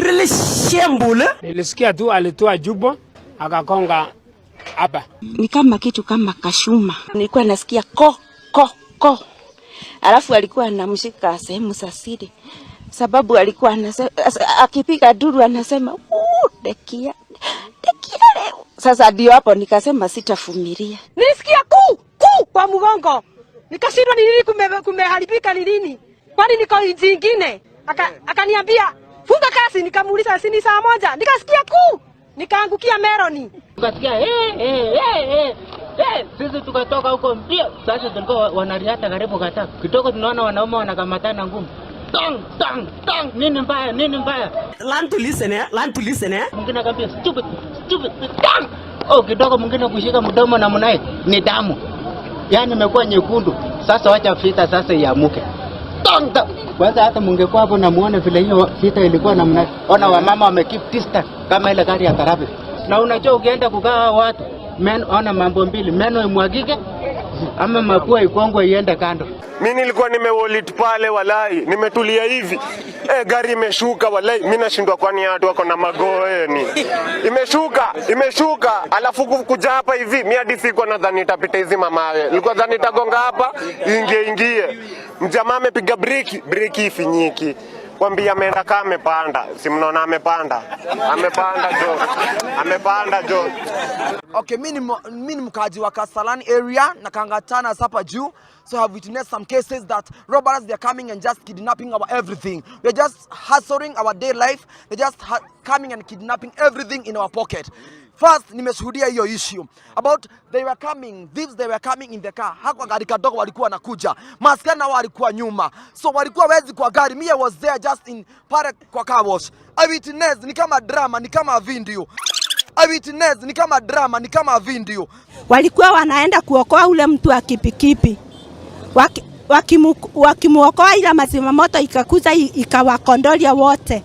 really shambule. Nilisikia tu alitoa jubo akakonga hapa. Ni kama kitu kama kashuma. Nilikuwa nasikia ko. Alafu alikuwa anamshika sehemu za siri. Sababu alikuwa akipiga duru anasema dekia leo. Sasa ndio hapo nikasema sitafumilia. Nilisikia ku kwa mgongo. Nikashindwa ni nini kumeharibika ni nini? Kwani niko jingine? Akaniambia funga kasi, nikamuuliza sini saa moja. Nikasikia ku. Nikaangukia Meroni. Tukasikia sisi tukatoka huko mbio. Sasa tulikuwa wanariata karibu kata. Kitoko tunaona wanaume wanakamatana ngumu. Tang. Nini mbaya? Learn to listen eh. Mwingine akambia stupid. Tang. Oh, kidogo mwingine kushika mdomo na mnae ni damu. Yaani imekuwa nyekundu. Sasa wacha vita sasa iamuke. Tang. Kwanza hata mungekuwa hapo na muone vile hiyo vita ilikuwa namna. Ona wamama wamekeep distance kama ile gari ya karabi. Na unajua ukienda kukaa watu, ona mambo mbili, meno imwagike ama mapua ikongwe iende kando. Mimi nilikuwa nimewolit pale walai, nimetulia hivi. Gari imeshuka walai, mimi nashindwa kwani watu wako na magoeni. Imeshuka, alafu kuja hapa hivi, mimi hadi sikuwa nadhani itapita hizi mamawe. Nilikuwa nadhani itagonga hapa, ingie. Mjamaa amepiga breki ifinyiki. Kwambia ameenda kama amepanda. Si mnaona amepanda jo. Okay, mimi ni mkaji wa Kasarani area na Kangatana hapa juu. So I have witnessed some cases that robbers, they are coming and just kidnapping our everything. We are just hustling our day life. They just coming and kidnapping everything in our pocket. First, nimeshuhudia hiyo issue about thieves they were coming in the car. Hakuwa gari kadogo walikuwa nakuja. Maskari na walikuwa nyuma. So walikuwa wezi kwa gari. Me I was there just in park kwa car wash. I witnessed ni kama drama, ni kama video. Walikuwa wanaenda kuokoa ule mtu wa kipikipi. Wakimuokoa ila mazima moto ikakuza ikawakondolia wote.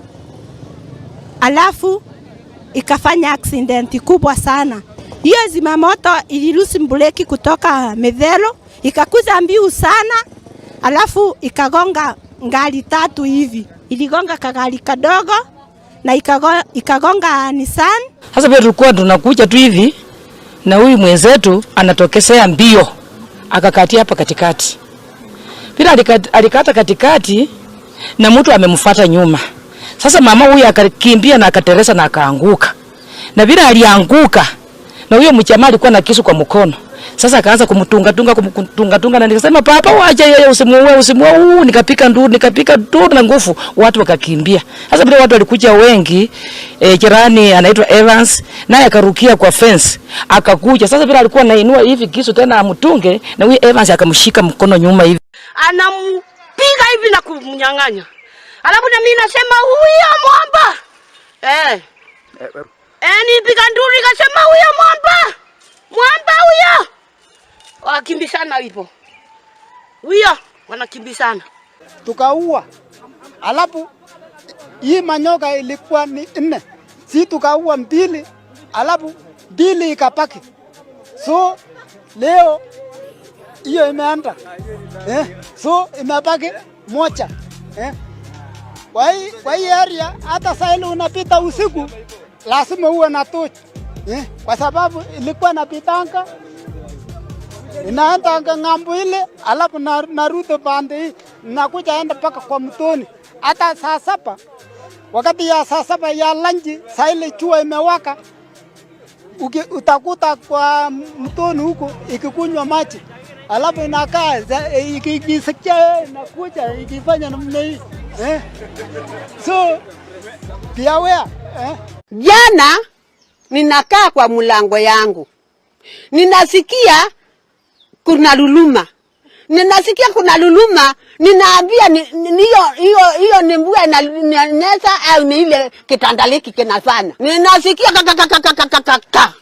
Alafu ikafanya accident kubwa sana. Hiyo zimamoto ilirusi breki kutoka Medhero, ikakuza mbiu sana. Alafu ikagonga ngari 3 hivi. Iligonga kagari kadogo na ikagonga Nissan. Sasa vile tulikuwa tunakuja tu hivi na huyu mwenzetu anatokesea mbio akakatia hapa katikati. Bila alikata katikati na mtu amemfuata nyuma. Sasa mama huyu akakimbia na akateresa na akaanguka. Na bila alianguka na huyo mchama alikuwa na kisu kwa mkono. Sasa akaanza kumtunga na nikasema papa wacha yeye usimuue nikapika nduru na nguvu watu wakakimbia. Sasa bila watu walikuja wengi jirani anaitwa Evans naye akarukia kwa fence akakuja. Sasa bila alikuwa anainua hivi kisu tena amtunge na huyo Evans akamshika mkono nyuma hivi. Anampiga hivi na kumnyang'anya. Alafu na mimi nasema huyo mwamba. Nipiga nduru nikasema huyo mwamba. Mwamba huyo. Wakimbishana hivyo. Huyo wanakimbishana. Tukaua. Alafu hii manyoka ilikuwa ni 4. Si tukaua 2. Alafu 2 ikapaki. So leo hiyo imeanda. So imebaki 1. Kwa hii area hata saa ile unapita usiku lazima uwe na tochi. Kwa sababu ilikuwa napitanga inaenda ngambo ile alafu narudi pande hii nakuja enda paka kwa mtoni. Hata saa 7 wakati ya saa 7 ya lunch saa ile jua imewaka utakuta kwa mtoni huko ikikunywa maji. Alafu inakaa ikisikia inakuja ikifanya namna hii. So pia wewe jana ninakaa kwa mlango yangu. Ninasikia kuna luluma. Ninaambia hiyo ni mbwa inanesa au ni ile kitandaliki kinafanya. Ninasikia kaka.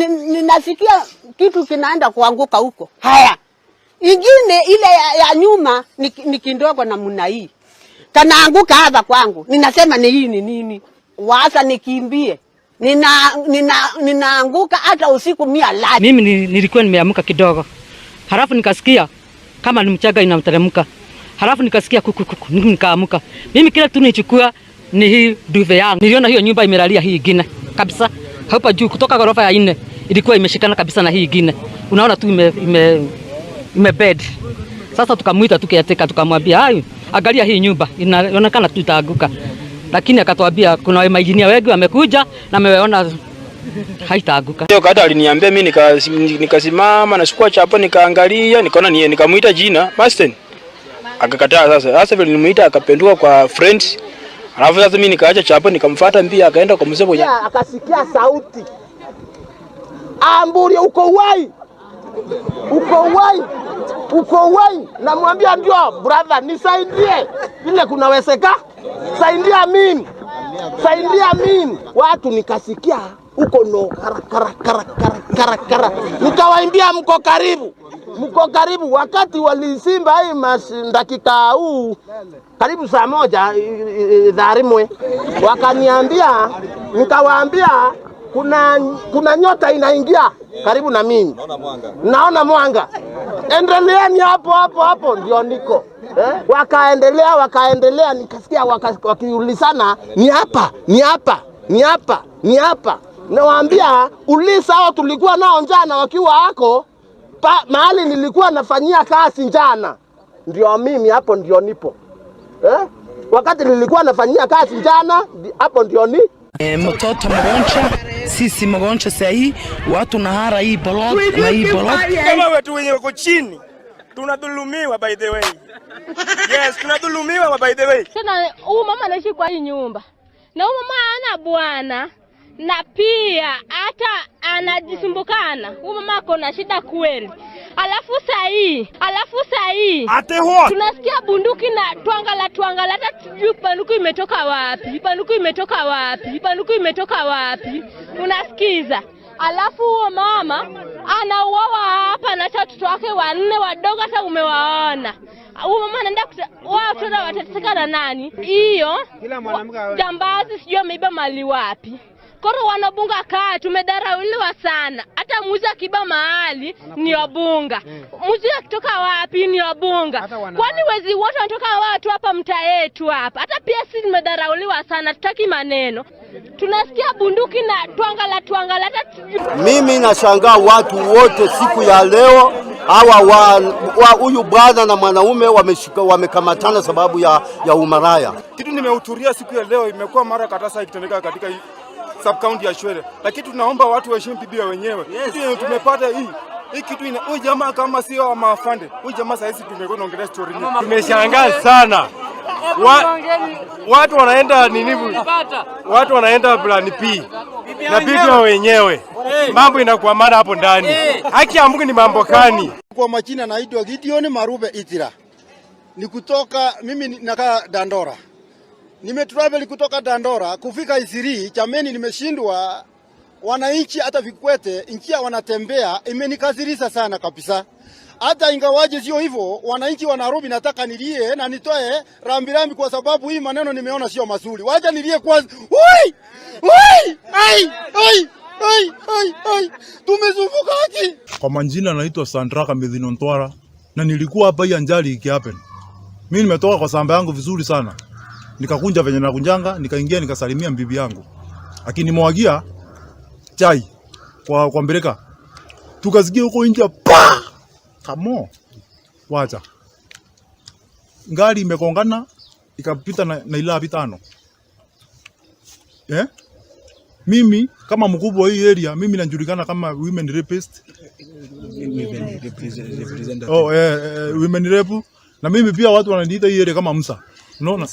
Ninasikia kitu kinaenda kuanguka huko. Haya. Ingine ile ya nyuma ni kindogo na muna hii. Kanaanguka hapa kwangu. Ninasema ni hii ni nini? Waasa nikimbie. Ninaanguka hata usiku mia lati. Mimi nilikuwa nimeamka kidogo. Halafu nikasikia kama ni mchaga inamteremka. Halafu nikasikia kuku nikaamuka. Mimi kila kitu nichukua ni hii duve yangu. Niliona hiyo nyumba imelalia hii ingine kabisa. Hapa juu kutoka ghorofa ya 4 ilikuwa imeshikana kabisa na hii ingine. Unaona tu ime bed. Sasa tukamuita tukiyateka tukamwambia, "Hayo, angalia hii nyumba inaonekana tu itaanguka." Lakini akatuambia kuna mainjinia wengi wamekuja na wameona haitaanguka. Hiyo kata aliniambia mimi nikasimama na chukua chapo nikaangalia, nikaona nikamuita jina, Masten. Akakataa sasa vile nimuita akapenduka kwa friends. Alafu sasa mimi nikaacha chapo nikamfuata mbia akaenda kwa mzee moja. Akasikia sauti. Amburi uko wai. Uko wai. Namwambia ndio brother nisaidie. Vile kunawezeka. Saidia mimi. Watu nikasikia uko no kara. Nikawaimbia mko karibu wakati walisimba hii dakika huu karibu saa 1 dharimwe wakaniambia, nikawaambia kuna nyota inaingia karibu na mimi. Naona mwanga. Endeleeni hapo ndio niko. Wakaendelea nikasikia wakiulizana ni hapa. Nawaambia ulisa hao tulikuwa nao njana wakiwa hako mahali nilikuwa nafanyia kazi njana. Ndio mimi hapo ndio nipo. Wakati nilikuwa nafanyia kazi njana hapo ndio ni mtoto mgonjwa, sisi mgonjwa sahi, watu nahara hii bolot na hii bolot. Kama watu wenye wako chini tunadhulumiwa by the way. Yes, tunadhulumiwa by the way. Sasa huyu mama anaishi kwa hii nyumba. Na huyu mama ana bwana na pia hata anajisumbukana. Huyu mama ako na shida kweli. Alafu sahi. Tunasikia bunduki na tuangala hata tujui bunduki imetoka wapi. Unasikiza? Alafu huyo mama anauawa hapa na watoto wake 4 wadogo hata umewaona. Huyo mama anaenda watoto watateseka na nani? Hiyo jambazi sijui ameiba mali wapi. Koro wanabunga kaa tumedharauliwa sana. Hata muzi akiba mahali ni wabunga. Muzi akitoka wapi ni wabunga. Kwani wezi wote wanatoka watu hapa mtaa yetu hapa. Hata pia sisi tumedharauliwa sana, tutaki maneno. Tunasikia bunduki na tuangala hata mimi nashangaa watu wote siku ya leo huyu brother na mwanaume wamekamatana sababu ya umaraya. Kitu nimehudhuria siku ya leo imekuwa mara kadhaa ikitendeka katika sub county ya Shwele. Lakini tunaomba watu waheshimu Biblia wenyewe. Yes. Tumepata hii kitu huyu jamaa kama sio wa mafande. Huyu jamaa sasa tumekuwa tunaongelea story nyingi. Tumeshangaa sana. Watu wanaenda watu wanaenda plan P na Biblia wenyewe. Mambo inakuwa mara hapo ndani. Haki ya Mungu ni mambo gani? Kwa majina naitwa Gideon Marube Itira. Ni kutoka mimi nakaa Dandora. Nimetravel kutoka Dandora kufika Isiri, chameni nimeshindwa. Wananchi hata Vikwete nchi wanatembea, imenikasirisha sana kabisa. Hata ingawaje sio hivyo, wananchi wa Nairobi nataka nilie na nitoe rambirambi kwa sababu hii maneno nimeona sio mazuri. Wacha nilie kwanza. Tumezunguka haki. Kwa majina naitwa Sandraka Medhinontwara na nilikuwa hapa hii anjali ikihappen. Mimi nimetoka kwa samba yangu vizuri sana. Nikakunja venye nakunjanga, nikaingia nikasalimia bibi yangu. Akinimwagia chai kwa mbeleka. Tukasikia huko nje pa! Kamo. Wacha. Ngari imekongana ikapita na ila 5. Mimi kama mkubwa hii area, mimi najulikana kama women rapist. Women rape. Na mimi pia watu wananiita hii area kama Musa. Unaona?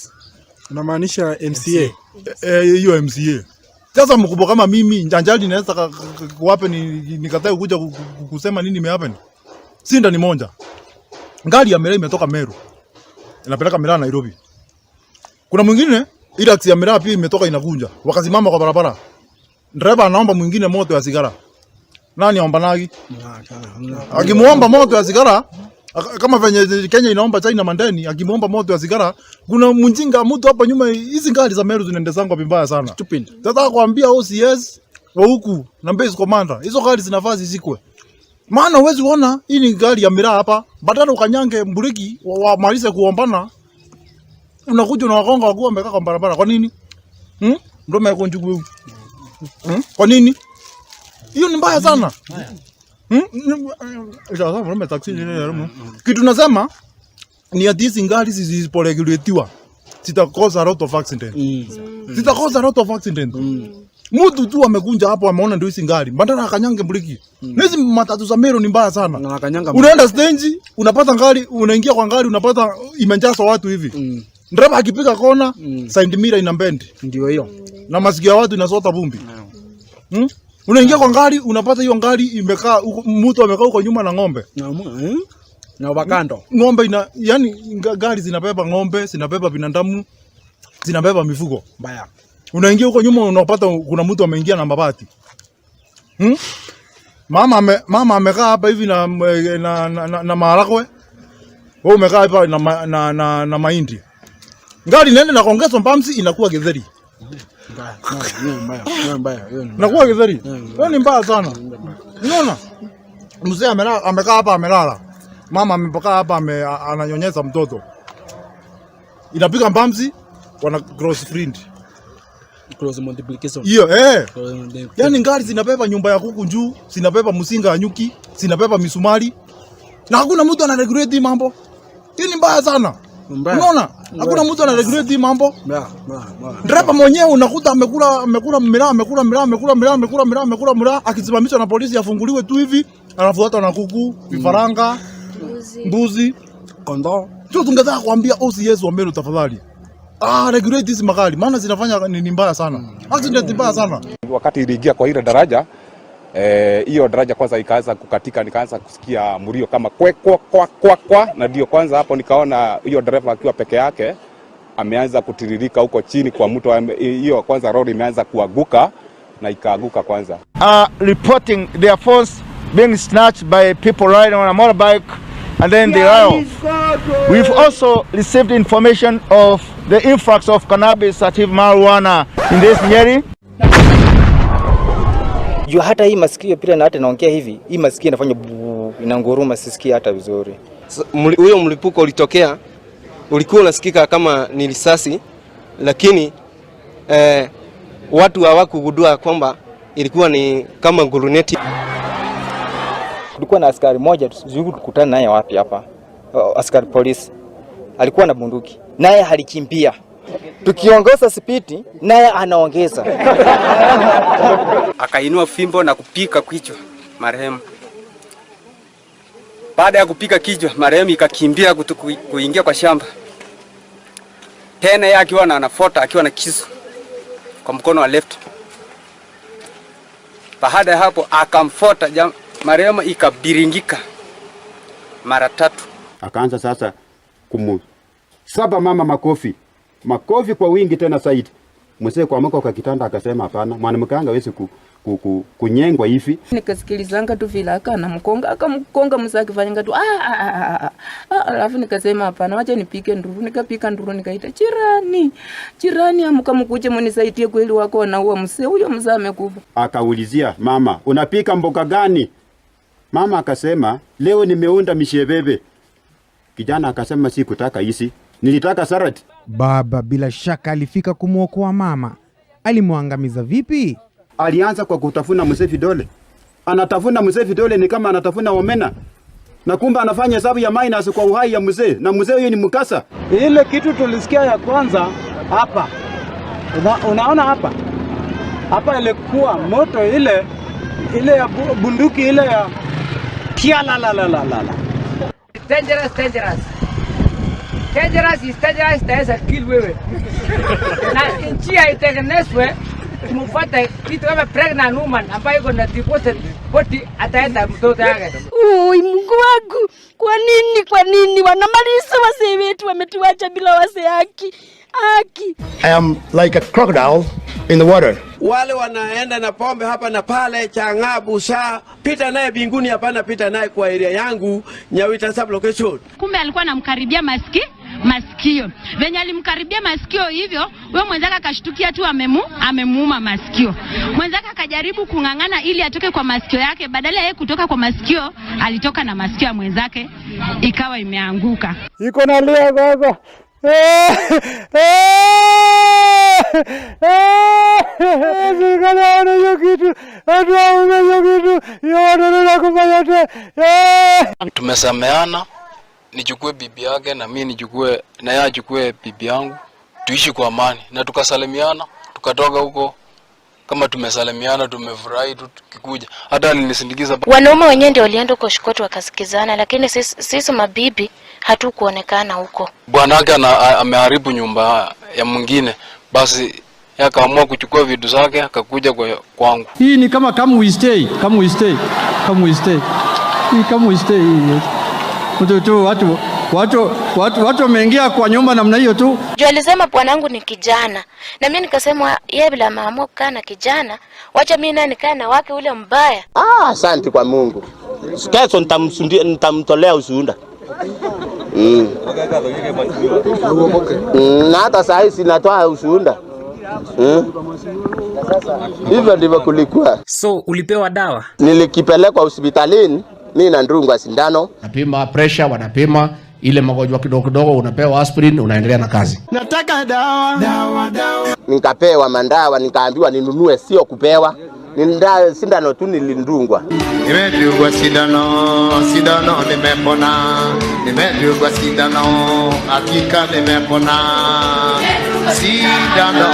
Unamaanisha MCA? Hiyo MCA. Sasa mkubwa kama mimi njanjali naweza kuwape nikatae kuja kusema nini imehappen. Sinda ni moja. Ngari ya Mera imetoka Meru. Inapeleka Mera Nairobi. Kuna mwingine ile taxi ya Mera pia imetoka inakunja. Wakasimama kwa barabara. Driver anaomba mwingine moto ya sigara. Nani aomba nagi? Akimuomba moto ya sigara kama venye Kenya inaomba China mandeni, akimuomba moto ya sigara, kuna mjinga mtu hapa nyuma. Hizi ngari za Meru zinaenda zangu vibaya sana. Stupid. Sasa kuambia OCS wa huku na base commander, hizo gari zinafaa zizikwe. Maana huwezi uona hii ni gari ya Mira hapa, badala ukanyange mburiki wamalize kuombana, unakuja na wakonga wakuwa wamekaa kwa barabara. Kwa nini? Mdomo yako njugu. Kwa nini? Hiyo ni mbaya sana. Kitu nasema ni ati hizi ngari zisiporegulatiwa zitakosa a lot of accident. Zitakosa a lot of accident. Mtu tu amekunja hapo ameona ndio hizi ngari. Badala akanyange breki. Hizi matatu za Meru ni mbaya sana. Unaenda stage, unapata ngari, unaingia kwa ngari unapata imejazwa watu hivi. Dereva akipiga kona, side mirror ina bend. Ndio hiyo. Na masikio ya watu inasota vumbi. Unaingia kwa ngari, unapata hiyo ngari imekaa mtu amekaa huko nyuma na ng'ombe. Na wakando. Ng'ombe yani gari zinabeba ng'ombe, zinabeba binadamu, zinabeba mifugo. Mbaya. Unaingia huko nyuma unapata kuna mtu ameingia na mabati. Mama amekaa hapa hivi na maharagwe. Wewe umekaa hapa na mahindi. Ngari nenda na kuongezwa mpamsi inakuwa githeri. Mbaya. Nakuwa githeri. Wewe ni mbaya sana. Unaona? Mzee amekaa hapa amelala. Mama amepokaa hapa ananyonyesha mtoto. Inapiga mpamsi wana cross friend. Cross multiplication. Hiyo yani ngari zinabeba nyumba ya kuku juu, zinabeba msinga ya nyuki, zinabeba misumari. Na hakuna mtu anaregulate mambo. Hii ni mbaya sana. Unaona? Hakuna mtu anaregulate mambo. Dereva mwenyewe unakuta amekula miraa akisimamishwa na polisi afunguliwe tu hivi, anafuata na kuku, vifaranga, mbuzi, kondoo. Sio tungetaka kuambia OCS wa Meru tafadhali. Regulate hizi magari maana zinafanya ni mbaya sana. Accident mbaya sana. Wakati iliingia kwa ile daraja hiyo daraja kwanza ikaanza kukatika, nikaanza kusikia mlio kama kwa na ndio kwanza hapo nikaona hiyo dereva akiwa peke yake ameanza kutiririka huko chini kwa mto. Hiyo kwanza road imeanza kuanguka na ikaaguka kwanza. Reporting their phones being snatched by people riding on a motorbike and then they are off. We've also received information of the influx of cannabis sativa marijuana in this Nyeri. Juu hata hii masikio pia na hata naongea hivi, hii masikio inafanya inanguruma, sisikia hata vizuri. Huyo mlipuko ulitokea, ulikuwa unasikika kama ni risasi, lakini watu hawakugundua kwamba ilikuwa ni kama guruneti. Kulikuwa na askari mmoja tukutana naye wapi hapa, askari polisi alikuwa na bunduki, naye alikimbia. Tukiongeza spidi naye anaongeza. Akainua fimbo na kupika kichwa marehemu. Baada ya kupika kichwa, marehemu ikakimbia kuingia kwa shamba. Tena yeye akiwa anafuata akiwa na kisu kwa mkono wa left. Baada ya hapo akamfuata marehemu, ikabiringika mara 3. Akaanza sasa saba mama makofi kwa wingi tena zaidi. Mzee kuamka kwa kitanda akasema hapana, mwanamke anga hawezi kunyengwa hivi. Nikasikilizanga tu vile akamkonga mzee akifanyanga tu alafu nikasema hapana, wacha nipike nduru. Nikapika nduru, nikaita jirani amka mkuje mnisaidie, kweli wako wanaua mzee, huyo mzee amekufa. Akaulizia mama, unapika mboga gani? Mama akasema leo nimeunda mishebebe. Kijana akasema sikutaka hizi, nilitaka salad. Baba bila shaka alifika kumuokoa mama. Alimwangamiza vipi? Alianza kwa kutafuna mzee vidole. Anatafuna mzee vidole ni kama anatafuna omena. Na kumbe anafanya hesabu ya minus kwa uhai ya mzee. Na mzee huyo ni mkasa. Ile kitu tulisikia ya kwanza hapa. Unaona hapa? Hapa ilikuwa moto ile ya bunduki ile ya kia la. Dangerous taweza kill wewe. Na njia itengenezwe kumfuata kitu kama pregnant woman ambayo iko na deposit body ataenda mtoto yake. Oi Mungu wangu, kwa nini wanamaliza wazee wetu, wametuacha bila wazee haki? I am like a crocodile in the water. Wale wanaenda na pombe hapa na pale, Changabu saa pita naye binguni, hapana pita naye kwa area yangu Nyawita sub location. Kumbe alikuwa anamkaribia masikio. Venye alimkaribia masikio hivyo, wewe mwenzaka akashtukia tu amemuuma masikio. Mwenzaka akajaribu kungangana ili atoke kwa masikio yake, badala yeye kutoka kwa masikio, alitoka na masikio ya mwenzake, ikawa imeanguka. Iko nalia baba. Serikali hawana hiyo kitu, watu hawana hiyo kitu, hiyo wanaenda kufanya tena. Tumesameana, nichukue bibi yake na mimi nichukue na yeye achukue bibi yangu, tuishi kwa amani na tukasalimiana, tukatoka huko kama tumesalimiana, tumefurahi tu tukikuja. Hata alinisindikiza. Wanaume wenyewe ndio walienda huko Shikoto wakasikizana, lakini sisi mabibi hatukuonekana huko. Bwana yake ameharibu nyumba ya mwingine, basi akaamua kuchukua vitu zake akakuja kwangu. Hii ni kama we stay. Watu wameingia kwa nyumba namna hiyo tu. Juu alisema bwanangu ni kijana. Na mimi nikasema yeye bila maamua kukaa na kijana, wacha mimi na nikae na wake ule mbaya. Asante kwa Mungu. Kesho nitamtolea ushuhuda. Na hata saa hii sinatoa ushuhuda. Hivyo ndivyo kulikuwa. So ulipewa dawa? Nilikipelekwa hospitalini, mimi na ndungwa sindano. Napima pressure, wanapima ile magonjwa kidogo kidogo, unapewa aspirin, unaendelea na kazi. Nataka dawa. Nikapewa mandawa, nikaambiwa ninunue, sio kupewa. Sindano tu nilindungwa. Nimedungwa sindano nimepona. Nimedungwa sindano, hakika nimepona. Sindano